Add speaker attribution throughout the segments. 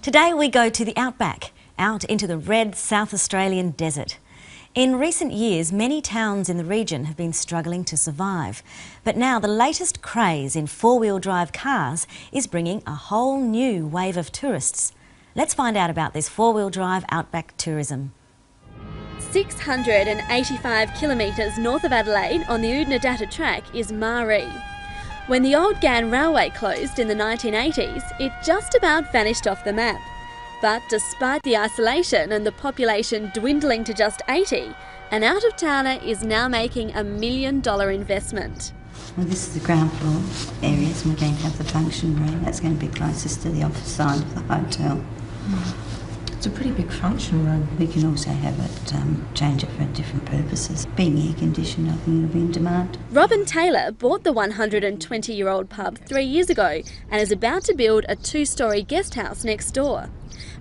Speaker 1: Today we go to the Outback, out into the red South Australian desert. In recent years, many towns in the region have been struggling to survive. But now the latest craze in four-wheel drive cars is bringing a whole new wave of tourists. Let's find out about this four-wheel drive Outback Tourism.
Speaker 2: 685 kilometres north of Adelaide on the Oodnadatta track is Maree. When the old Ghan Railway closed in the 1980s, it just about vanished off the map. But despite the isolation and the population dwindling to just 80, an out-of-towner is now making $1 million investment.
Speaker 3: Well, this is the ground floor areas, and we're going to have the function room. That's going to be closest to the office side of the hotel.
Speaker 4: It's a pretty big function room.
Speaker 3: We can also have it, change it for different purposes. Being air conditioned, I think it'll be in demand.
Speaker 2: Robin Taylor bought the 120-year-old pub 3 years ago and is about to build a 2-storey guest house next door.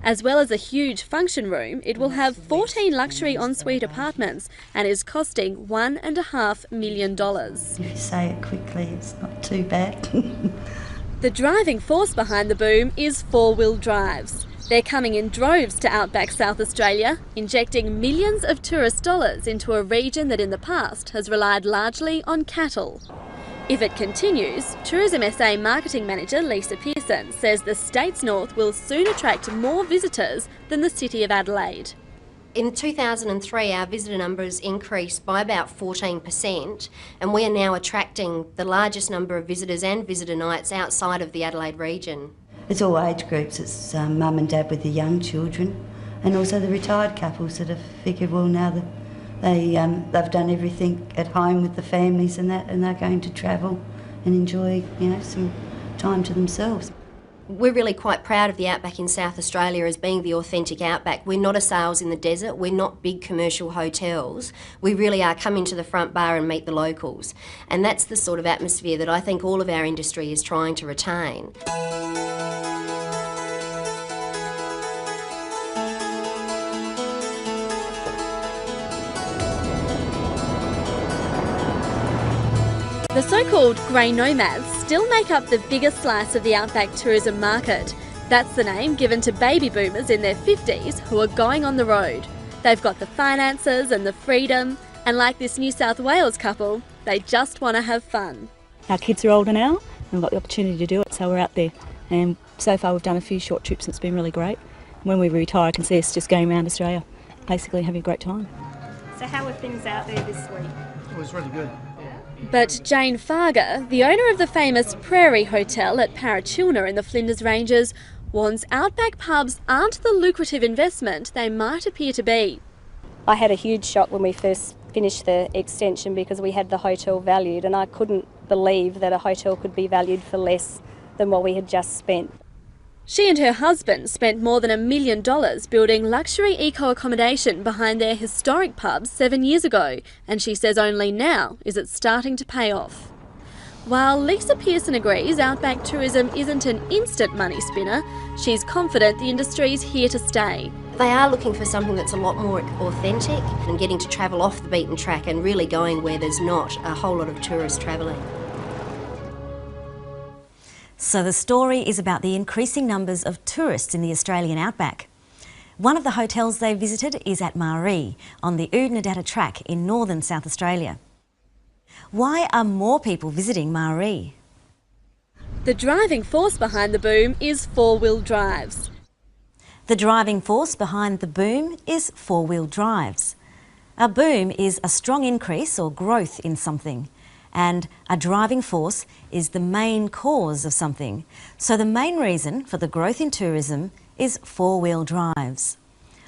Speaker 2: As well as a huge function room, it will have 14 luxury ensuite apartments and is costing $1.5 million.
Speaker 3: If you say it quickly, it's not too bad.
Speaker 2: The driving force behind the boom is four-wheel drives. They're coming in droves to Outback South Australia, injecting millions of tourist dollars into a region that in the past has relied largely on cattle. If it continues, Tourism SA Marketing Manager Lisa Pearson says the state's north will soon attract more visitors than the city of Adelaide.
Speaker 5: In 2003, our visitor numbers increased by about 14%, and we are now attracting the largest number of visitors and visitor nights outside of the Adelaide region.
Speaker 3: It's all age groups. It's mum and dad with the young children, and also the retired couples that have figured, well, now that they've done everything at home with the families and that, and they're going to travel and enjoy, some time to themselves.
Speaker 5: We're really quite proud of the Outback in South Australia as being the authentic Outback. We're not a sales in the desert, we're not big commercial hotels. We really are come into the front bar and meet the locals. And that's the sort of atmosphere that I think all of our industry is trying to retain.
Speaker 2: The so-called grey nomads still make up the biggest slice of the Outback tourism market. That's the name given to baby boomers in their 50s who are going on the road. They've got the finances and the freedom, and like this New South Wales couple, they just want to have fun.
Speaker 6: Our kids are older now, and we've got the opportunity to do it, so we're out there. And so far we've done a few short trips and it's been really great. When we retire, I can see us just going around Australia, basically having a great time.
Speaker 7: So how were things out there this week?
Speaker 8: It was really good.
Speaker 2: But Jane Farger, the owner of the famous Prairie Hotel at Parachilna in the Flinders Ranges, warns Outback pubs aren't the lucrative investment they might appear to be.
Speaker 7: I had a huge shock when we first finished the extension because we had the hotel valued, and I couldn't believe that a hotel could be valued for less than what we had just spent.
Speaker 2: She and her husband spent more than $1 million building luxury eco-accommodation behind their historic pubs 7 years ago, and she says only now is it starting to pay off. While Lisa Pearson agrees Outback tourism isn't an instant money spinner, she's confident the industry's here to stay.
Speaker 5: They are looking for something that's a lot more authentic and getting to travel off the beaten track and really going where there's not a whole lot of tourists travelling.
Speaker 1: So the story is about the increasing numbers of tourists in the Australian Outback. One of the hotels they visited is at Maree, on the Oodnadatta track in northern South Australia. Why are more people visiting Maree?
Speaker 2: The driving force behind the boom is four-wheel drives.
Speaker 1: The driving force behind the boom is four-wheel drives. A boom is a strong increase or growth in something, and a driving force is the main cause of something. So the main reason for the growth in tourism is four-wheel drives.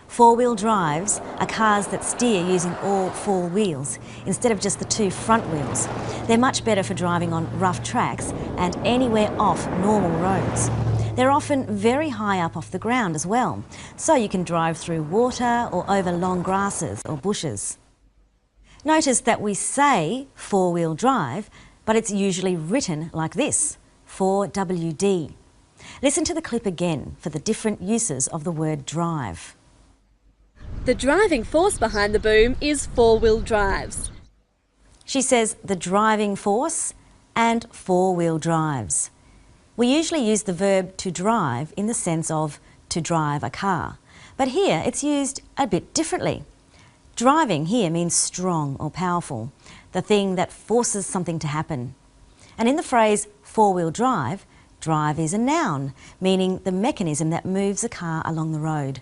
Speaker 1: Four-wheel drives are cars that steer using all four wheels instead of just the two front wheels. They're much better for driving on rough tracks and anywhere off normal roads. They're often very high up off the ground as well, so you can drive through water or over long grasses or bushes. Notice that we say four-wheel drive, but it's usually written like this, 4WD. Listen to the clip again for the different uses of the word drive.
Speaker 2: The driving force behind the boom is four-wheel drives.
Speaker 1: She says the driving force and four-wheel drives. We usually use the verb to drive in the sense of to drive a car. But here it's used a bit differently. Driving here means strong or powerful, the thing that forces something to happen. And in the phrase four-wheel drive, drive is a noun, meaning the mechanism that moves a car along the road.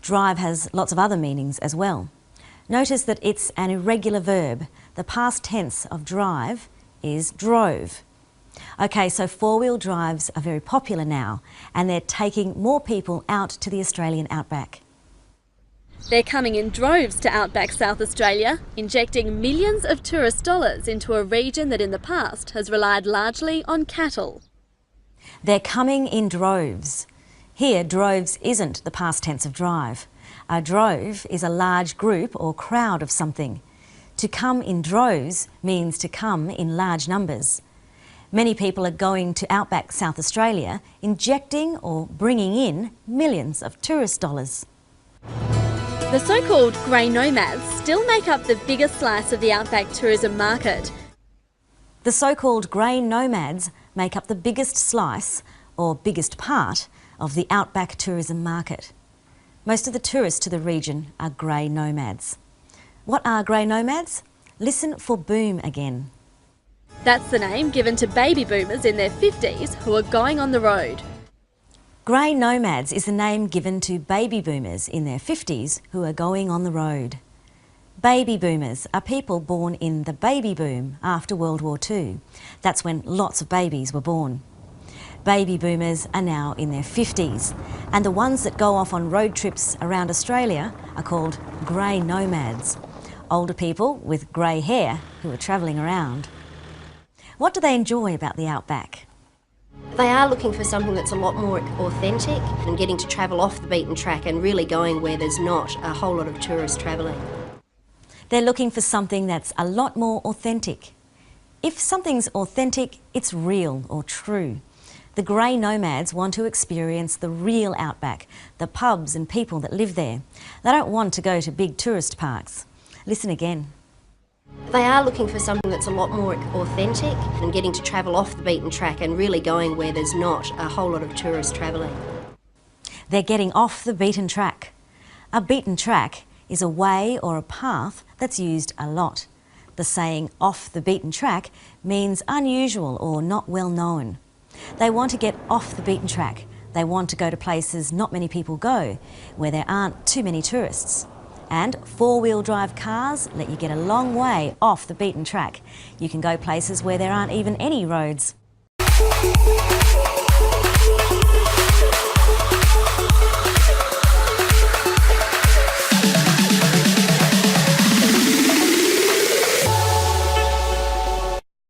Speaker 1: Drive has lots of other meanings as well. Notice that it's an irregular verb. The past tense of drive is drove. Okay, so four-wheel drives are very popular now, and they're taking more people out to the Australian outback.
Speaker 2: They're coming in droves to outback South Australia, injecting millions of tourist dollars into a region that in the past has relied largely on cattle.
Speaker 1: They're coming in droves. Here, droves isn't the past tense of drive. A drove is a large group or crowd of something. To come in droves means to come in large numbers. Many people are going to outback South Australia, injecting or bringing in millions of tourist dollars.
Speaker 2: The so-called grey nomads still make up the biggest slice of the outback tourism market.
Speaker 1: The so-called grey nomads make up the biggest slice, or biggest part, of the outback tourism market. Most of the tourists to the region are grey nomads. What are grey nomads? Listen for boom again.
Speaker 2: That's the name given to baby boomers in their 50s who are going on the road.
Speaker 1: Grey nomads is the name given to baby boomers in their 50s who are going on the road. Baby boomers are people born in the baby boom after World War II. That's when lots of babies were born. Baby boomers are now in their 50s, and the ones that go off on road trips around Australia are called grey nomads. Older people with grey hair who are travelling around. What do they enjoy about the outback?
Speaker 5: They are looking for something that's a lot more authentic and getting to travel off the beaten track and really going where there's not a whole lot of tourists travelling.
Speaker 1: They're looking for something that's a lot more authentic. If something's authentic, it's real or true. The grey nomads want to experience the real outback, the pubs and people that live there. They don't want to go to big tourist parks. Listen again.
Speaker 5: They are looking for something that's a lot more authentic and getting to travel off the beaten track and really going where there's not a whole lot of tourists travelling.
Speaker 1: They're getting off the beaten track. A beaten track is a way or a path that's used a lot. The saying off the beaten track means unusual or not well known. They want to get off the beaten track. They want to go to places not many people go, where there aren't too many tourists. And four-wheel drive cars let you get a long way off the beaten track. You can go places where there aren't even any roads.